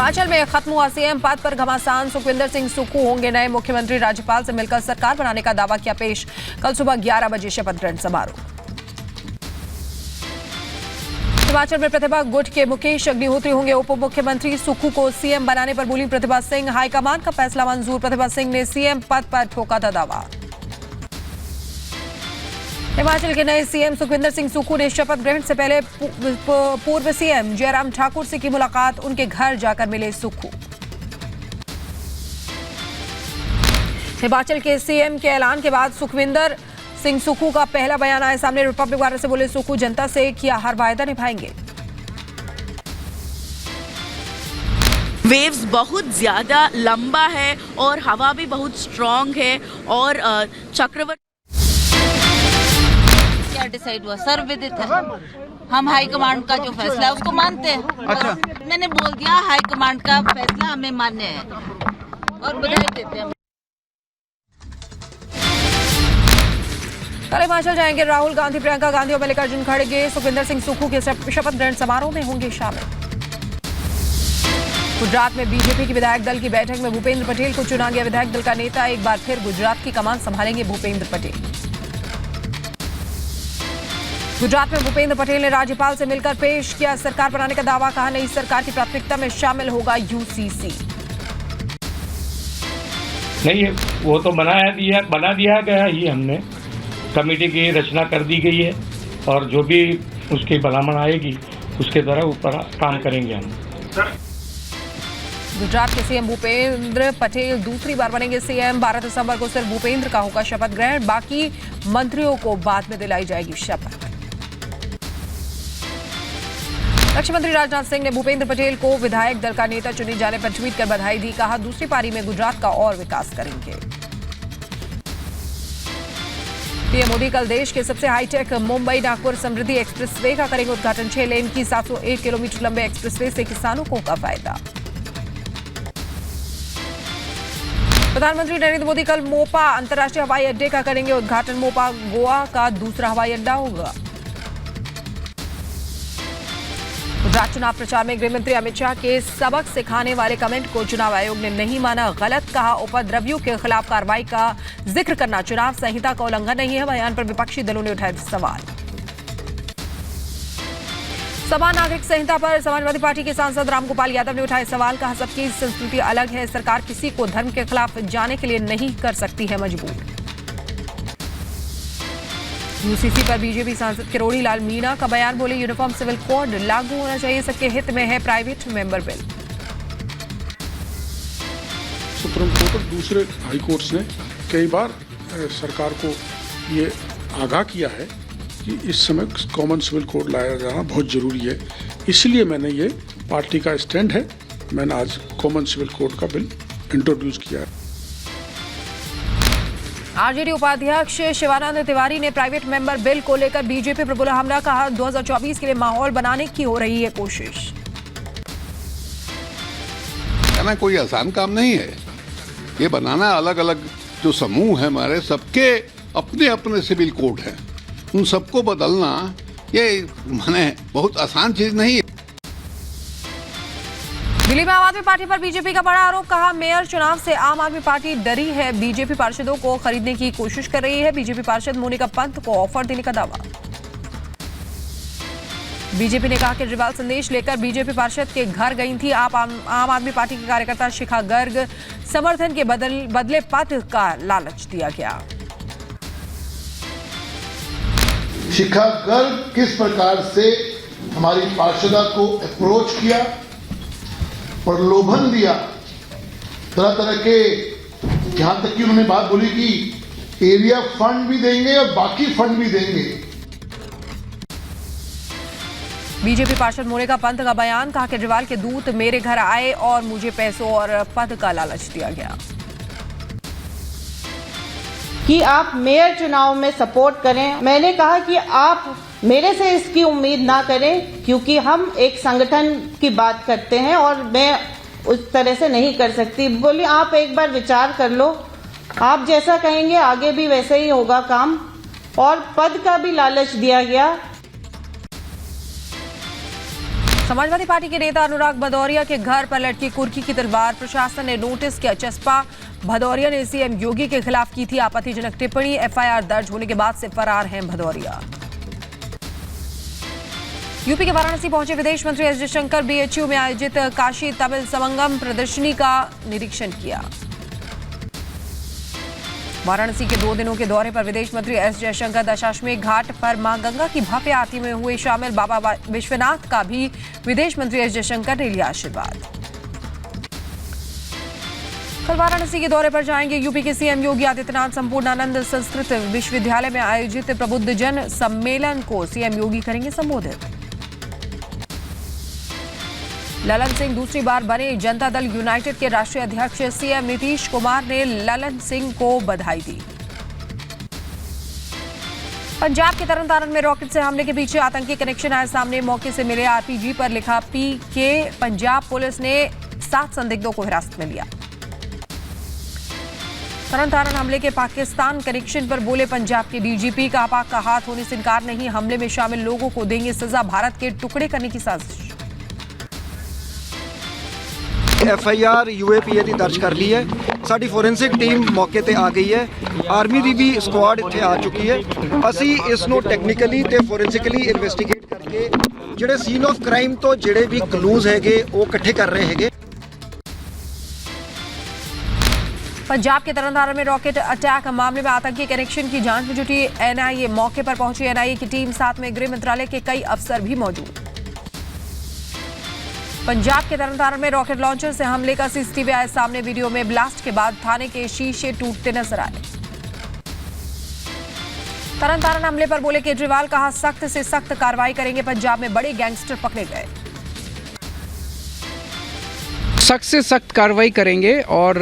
हिमाचल में खत्म हुआ सीएम पद पर घमासान। सुखविंदर सिंह सुक्खू होंगे नए मुख्यमंत्री। राज्यपाल से मिलकर सरकार बनाने का दावा किया पेश। कल सुबह 11 बजे शपथ ग्रहण समारोह। हिमाचल में प्रतिभा गुट के मुकेश अग्निहोत्री होंगे उप मुख्यमंत्री। सुक्खू को सीएम बनाने पर बोली प्रतिभा सिंह, हाईकमान का फैसला मंजूर। प्रतिभा सिंह ने सीएम पद पर ठोका था दावा। हिमाचल के नए सीएम सुखविंदर सिंह सुक्खू ने शपथ ग्रहण से पहले पूर्व सीएम जयराम ठाकुर से की मुलाकात। उनके घर जाकर मिले सुक्खू। हिमाचल के सीएम के ऐलान के बाद सुखविंदर सिंह सुक्खू का पहला बयान आया सामने। रिपब्लिक वार्ता से बोले सुक्खू, जनता से किया हर वायदा निभाएंगे। वेव्स बहुत ज्यादा लंबा है और हवा भी बहुत स्ट्रांग है और चक्रवात क्या डिसाइड हुआ सर विदित है। हम हाई कमांड का जो फैसला है उसको मानते हैं। अच्छा, मैंने बोल दिया हाई कमांड का फैसला हमें मान्य है और बधाई देते हैं। कल हिमाचल जाएंगे राहुल गांधी, प्रियंका गांधी और मल्लिकार्जुन खड़गे। सुखविंदर सिंह सुक्खू के शपथ ग्रहण समारोह में होंगे शामिल। गुजरात में बीजेपी की विधायक दल की बैठक में भूपेंद्र पटेल को चुना गया विधायक दल का नेता। एक बार फिर गुजरात की कमान संभालेंगे भूपेंद्र पटेल। गुजरात में भूपेंद्र पटेल ने राज्यपाल से मिलकर पेश किया सरकार बनाने का दावा। कहा, नई सरकार की प्राथमिकता में शामिल होगा यूसीसी। नहीं, वो तो बना दिया गया ही। हमने कमेटी की रचना कर दी गई है और जो भी उसकी भलामण आएगी उसके द्वारा ऊपर काम करेंगे हम। गुजरात के सीएम भूपेंद्र पटेल दूसरी बार बनेंगे सीएम। 12 दिसंबर को सिर्फ भूपेंद्र का होगा शपथ ग्रहण, बाकी मंत्रियों को बाद में दिलाई जाएगी शपथ। रक्षा मंत्री राजनाथ सिंह ने भूपेंद्र पटेल को विधायक दल का नेता चुने जाने पर ट्वीट कर बधाई दी। कहा, दूसरी पारी में गुजरात का और विकास करेंगे। पीएम मोदी कल देश के सबसे हाईटेक मुंबई नागपुर समृद्धि एक्सप्रेसवे का करेंगे उद्घाटन। 6 लेन की 701 किलोमीटर लंबे एक्सप्रेसवे से किसानों को होगा फायदा। प्रधानमंत्री नरेंद्र मोदी कल मोपा अंतर्राष्ट्रीय हवाई अड्डे का करेंगे उद्घाटन। मोपा गोवा का दूसरा हवाई अड्डा होगा। गुजरात चुनाव प्रचार में गृहमंत्री अमित शाह के सबक सिखाने वाले कमेंट को चुनाव आयोग ने नहीं माना गलत। कहा, उपद्रवियों के खिलाफ कार्रवाई का जिक्र करना चुनाव संहिता का उल्लंघन नहीं है। बयान पर विपक्षी दलों ने उठाए सवाल। सभा नागरिक संहिता पर समाजवादी पार्टी के सांसद रामगोपाल यादव ने उठाए सवाल। कहा, सबकी संस्कृति अलग है, सरकार किसी को धर्म के खिलाफ जाने के लिए नहीं कर सकती है मजबूर। यूसीसी पर बीजेपी सांसद किरोड़ी लाल मीणा का बयान। बोले, यूनिफॉर्म सिविल कोड लागू होना चाहिए, सबके हित में है private member bill. Supreme court और दूसरे हाई कोर्ट्स ने कई बार सरकार को ये आगाह किया है कि इस समय कॉमन सिविल कोड लाया जाना बहुत जरूरी है। इसलिए मैंने ये पार्टी का स्टैंड है, मैंने आज कॉमन सिविल कोड का बिल इंट्रोड्यूस किया है। आरजेडी उपाध्यक्ष शिवानंद तिवारी ने प्राइवेट मेंबर बिल को लेकर बीजेपी पर बोला हमला। कहा, 2024 के लिए माहौल बनाने की हो रही है कोशिश। कहना कोई आसान काम नहीं है। ये बनाना अलग अलग जो समूह है हमारे, सबके अपने अपने सिविल कोड हैं, उन सबको बदलना ये माने बहुत आसान चीज नहीं है। दिल्ली में आम आदमी पार्टी पर बीजेपी का बड़ा आरोप। कहा, मेयर चुनाव से आम आदमी पार्टी डरी है, बीजेपी पार्षदों को खरीदने की कोशिश कर रही है। बीजेपी पार्षद मोनिका पंत को ऑफर देने का दावा। बीजेपी ने कहा, केजरीवाल संदेश लेकर बीजेपी पार्षद के घर गई थी। आम आदमी पार्टी के कार्यकर्ता शिखा गर्ग समर्थन के बदले पद का लालच दिया गया। शिखा गर्ग किस प्रकार से हमारी पार्षदा को अप्रोच किया, प्रलोभन दिया, तरह तरह के, यहां तक कि उन्होंने बात बोली कि एरिया फंड भी देंगे और बाकी फंड भी देंगे। बीजेपी पार्षद मोनिका पंत का बयान। कहा, केजरीवाल के दूत मेरे घर आए और मुझे पैसों और पद का लालच दिया गया। कि आप मेयर चुनाव में सपोर्ट करें। मैंने कहा कि आप मेरे से इसकी उम्मीद ना करें, क्योंकि हम एक संगठन की बात करते हैं और मैं उस तरह से नहीं कर सकती। बोली, आप एक बार विचार कर लो, आप जैसा कहेंगे आगे भी वैसे ही होगा काम। और पद का भी लालच दिया गया। समाजवादी पार्टी के नेता अनुराग भदौरिया के घर पर लटकी कुर्की की तलवार, प्रशासन ने नोटिस किया चस्पा। भदौरिया ने सीएम योगी के खिलाफ की थी आपत्तिजनक टिप्पणी। एफआईआर दर्ज होने के बाद से फरार हैं भदौरिया। यूपी के वाराणसी पहुंचे विदेश मंत्री एस जयशंकर बीएचयू में आयोजित काशी तमिल संगम प्रदर्शनी का निरीक्षण किया। वाराणसी के 2 दिनों के दौरे पर विदेश मंत्री एस जयशंकर दशाश्वमेध घाट पर मां गंगा की भव्य आरती में हुए शामिल। बाबा विश्वनाथ का भी विदेश मंत्री एस जयशंकर ने लिया आशीर्वाद। कल वाराणसी के दौरे पर जाएंगे यूपी के सीएम योगी आदित्यनाथ। संपूर्णानंद संस्कृत विश्वविद्यालय में आयोजित प्रबुद्धजन सम्मेलन को सीएम योगी करेंगे संबोधित। ललन सिंह दूसरी बार बने जनता दल यूनाइटेड के राष्ट्रीय अध्यक्ष। सीएम नीतीश कुमार ने ललन सिंह को बधाई दी। पंजाब के तरनतारन में रॉकेट से हमले के पीछे आतंकी कनेक्शन आए सामने। मौके से मिले आरपीजी पर लिखा पीके। पंजाब पुलिस ने 7 संदिग्धों को हिरासत में लिया। तरनतारन हमले के पाकिस्तान कनेक्शन पर बोले पंजाब के डीजीपी। कहा पाक का हाथ होने से इनकार नहीं, हमले में शामिल लोगों को देंगे सजा, भारत के टुकड़े करने की साजिश। एफआईआर यूएपीए ਦੀ ਦਰਜ ਕਰ ਲਈ ਹੈ। ਸਾਡੀ ਫੋਰੈਂਸਿਕ ਟੀਮ ਮੌਕੇ ਤੇ ਆ ਗਈ ਹੈ। ਆਰਮੀ ਦੀ ਵੀ ਸਕੁਆਡ ਇੱਥੇ ਆ ਚੁੱਕੀ ਹੈ। ਅਸੀਂ ਇਸ ਨੂੰ ਟੈਕਨੀਕਲੀ ਤੇ ਫੋਰੈਂਸਿਕਲੀ ਇਨਵੈਸਟੀਗੇਟ ਕਰਕੇ ਜਿਹੜੇ ਸੀਨ ਆਫ ਕ੍ਰਾਈਮ ਤੋਂ ਜਿਹੜੇ ਵੀ ਕਲੂਜ਼ ਹੈਗੇ ਉਹ ਇਕੱਠੇ ਕਰ ਰਹੇ ਹੈਗੇ। पंजाब के तरनतारन में रॉकेट अटैक मामले में आतंकी कनेक्शन की जांच में जुटी एनआईए। मौके पर पहुंची एनआईए की टीम, साथ में गृह मंत्रालय के कई अफसर भी मौजूद। पंजाब के तरनतारन में रॉकेट लॉन्चर से हमले का सीसीटीवी आया सामने। वीडियो में ब्लास्ट के बाद थाने के शीशे टूटते नजर आए। तरनतारन हमले पर बोले केजरीवाल। कहा सख्त से सख्त कार्रवाई करेंगे, पंजाब में बड़े गैंगस्टर पकड़े गए। सख्त से सख्त कार्रवाई करेंगे और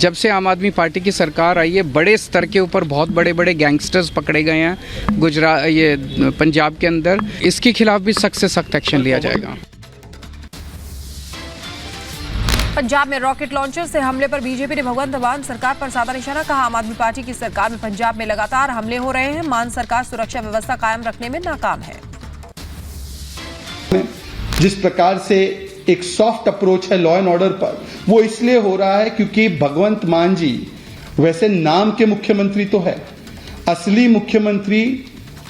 जब से आम आदमी पार्टी की सरकार आई है बड़े स्तर के ऊपर बहुत बड़े बड़े गैंगस्टर्स पकड़े गए हैं गुजरात ये पंजाब के अंदर। इसके खिलाफ भी सख्त से सख्त एक्शन लिया जाएगा। पंजाब में रॉकेट लॉन्चर से हमले पर बीजेपी ने भगवंत मान सरकार पर साधा निशाना। कहा आम आदमी पार्टी की सरकार में पंजाब में लगातार हमले हो रहे हैं, मान सरकार सुरक्षा व्यवस्था कायम रखने में नाकाम है। जिस प्रकार से एक सॉफ्ट अप्रोच है लॉ एंड ऑर्डर पर, वो इसलिए हो रहा है क्योंकि भगवंत मान जी वैसे नाम के मुख्यमंत्री तो है, असली मुख्यमंत्री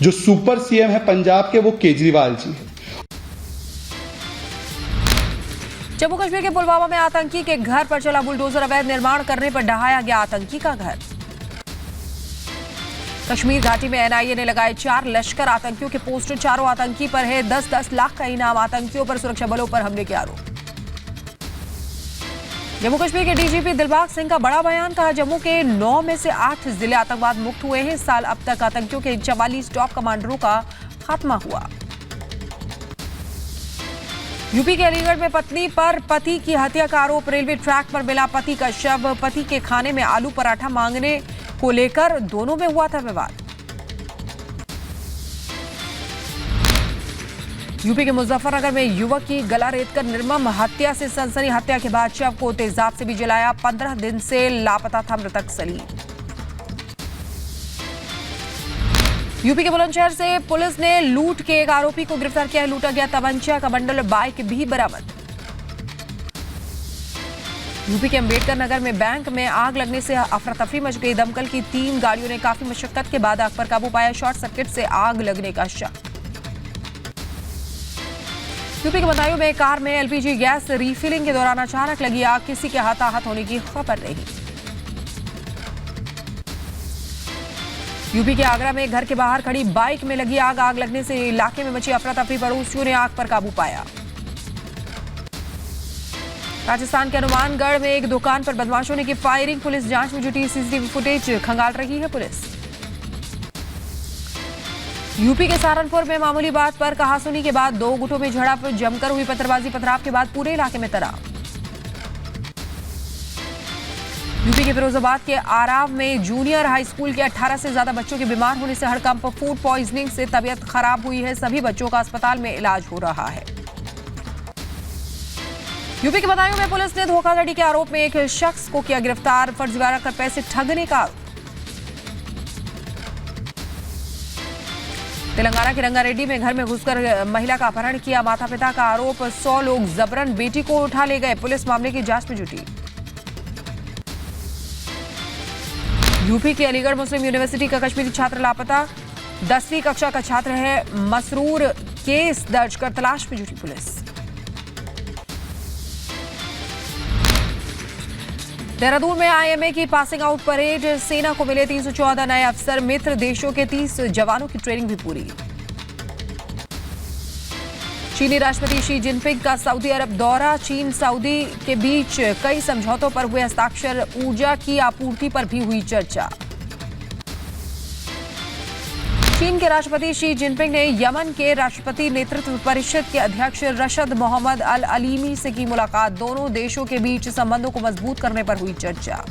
जो सुपर सीएम है पंजाब के वो केजरीवाल जी है। जम्मू कश्मीर के पुलवामा में आतंकी के घर पर चला बुलडोजर। अवैध निर्माण करने पर ढहाया गया आतंकी का घर। कश्मीर घाटी में एनआईए ने लगाए 4 लश्कर आतंकियों के पोस्टर। चारों आतंकी पर है 10-10 लाख का इनाम। आतंकियों पर सुरक्षा बलों पर हमले के आरोप। जम्मू कश्मीर के डीजीपी दिलबाग सिंह का बड़ा बयान। कहा जम्मू के 9 में से 8 जिले आतंकवाद मुक्त हुए हैं। इस साल अब तक आतंकियों के 44 टॉप कमांडरों का खात्मा हुआ। यूपी के अलीगढ़ में पत्नी पर पति की हत्या का आरोप। रेलवे ट्रैक पर मिला पति का शव। पति के खाने में आलू पराठा मांगने को लेकर दोनों में हुआ था विवाद। यूपी के मुजफ्फरनगर में युवक की गला रेतकर निर्मम हत्या से सनसनी। हत्या के बाद शव को तेजाब से भी जलाया। 15 दिन से लापता था मृतक सलीम। यूपी के बुलंदशहर से पुलिस ने लूट के एक आरोपी को गिरफ्तार किया है। लूटा गया तमंचा का बंडल और बाइक भी बरामद। यूपी के अंबेडकर नगर में बैंक में आग लगने से अफरा तफरी मच गई। दमकल की 3 गाड़ियों ने काफी मशक्कत के बाद आग पर काबू पाया। शॉर्ट सर्किट से आग लगने का शक। यूपी के बदायूं में कार में एलपीजी गैस रिफिलिंग के दौरान अचानक लगी आग। किसी के हताहत होने की खबर नहीं। यूपी के आगरा में घर के बाहर खड़ी बाइक में लगी आग। आग लगने से इलाके में मची अफरा तफरी। पड़ोसियों ने आग पर काबू पाया। राजस्थान के हनुमानगढ़ में एक दुकान पर बदमाशों ने की फायरिंग। पुलिस जांच में जुटी। सीसीटीवी फुटेज खंगाल रही है पुलिस। यूपी के सहारनपुर में मामूली बात पर कहासुनी के बाद 2 गुटों में झड़प। जमकर हुई पत्थरबाजी। पथराव के बाद पूरे इलाके में तनाव। यूपी के फिरोजाबाद के आराव में जूनियर हाई स्कूल के 18 से ज्यादा बच्चों के बीमार होने से हड़कंप। फूड पॉइजनिंग से तबीयत खराब हुई है। सभी बच्चों का अस्पताल में इलाज हो रहा है। यूपी के बदायूं में पुलिस ने धोखाधड़ी के आरोप में एक शख्स को किया गिरफ्तार। फर्जीवाड़ा कर पैसे ठगने का आरोप। तेलंगाना के रंगारेड्डी में घर में घुसकर महिला का अपहरण किया, माता पिता का आरोप, 100 लोग जबरन बेटी को उठा ले गए, पुलिस मामले की जांच में जुटी। यूपी के अलीगढ़ मुस्लिम यूनिवर्सिटी का कश्मीरी छात्र लापता, 10वीं कक्षा का छात्र है मसरूर, केस दर्ज कर तलाश में जुटी पुलिस। देहरादून में आईएमए की पासिंग आउट परेड, सेना को मिले 314 नए अफसर, मित्र देशों के 30 जवानों की ट्रेनिंग भी पूरी। चीनी राष्ट्रपति शी जिनपिंग का सऊदी अरब दौरा, चीन सऊदी के बीच कई समझौतों पर हुए हस्ताक्षर, ऊर्जा की आपूर्ति पर भी हुई चर्चा। चीन के राष्ट्रपति शी जिनपिंग ने यमन के राष्ट्रपति नेतृत्व परिषद के अध्यक्ष रशद मोहम्मद अल अलीमी से की मुलाकात, दोनों देशों के बीच संबंधों को मजबूत करने पर हुई चर्चा।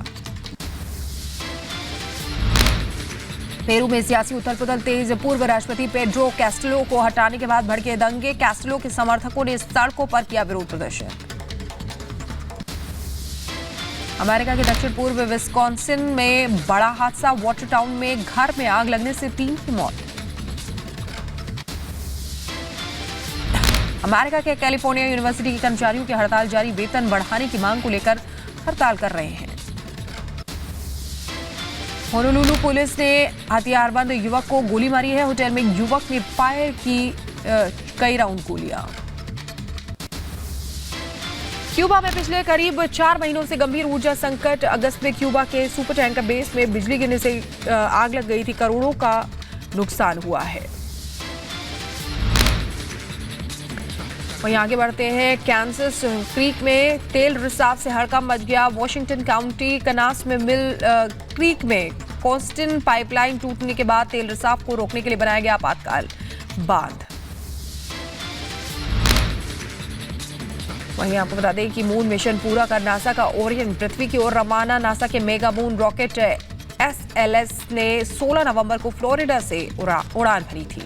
पेरू में सियासी उथल-पुथल तेज, पूर्व राष्ट्रपति पेड्रो कैस्टिलो को हटाने के बाद भड़के दंगे, कैस्टिलो के समर्थकों ने सड़कों पर किया विरोध प्रदर्शन। अमेरिका के दक्षिण पूर्व विस्कॉन्सिन में बड़ा हादसा, वाटर टाउन में घर में आग लगने से 3 की मौत। अमेरिका के कैलिफोर्निया यूनिवर्सिटी के कर्मचारियों की हड़ताल जारी, वेतन बढ़ाने की मांग को लेकर हड़ताल कर रहे हैं। होनोलुलु पुलिस ने हथियारबंद युवक को गोली मारी है, होटल में युवक ने फायर की कई राउंड गोलियां। क्यूबा में पिछले करीब 4 महीनों से गंभीर ऊर्जा संकट, अगस्त में क्यूबा के सुपर टैंकर बेस में बिजली गिरने से आग लग गई थी, करोड़ों का नुकसान हुआ है। वहीं आगे बढ़ते हैं, कैंसस क्रीक में तेल रिसाव से हड़कंप मच गया, वॉशिंगटन काउंटी कनास में मिल क्रीक में कॉन्स्टिन पाइपलाइन टूटने के बाद तेल रिसाव को रोकने के लिए बनाया गया आपातकाल बांध। वहीं आपको बता दें कि मून मिशन पूरा कर नासा का ओरियन पृथ्वी की ओर रवाना, नासा के मेगा मून रॉकेट SLS ने 16 नवंबर को फ्लोरिडा से उड़ान भरी थी।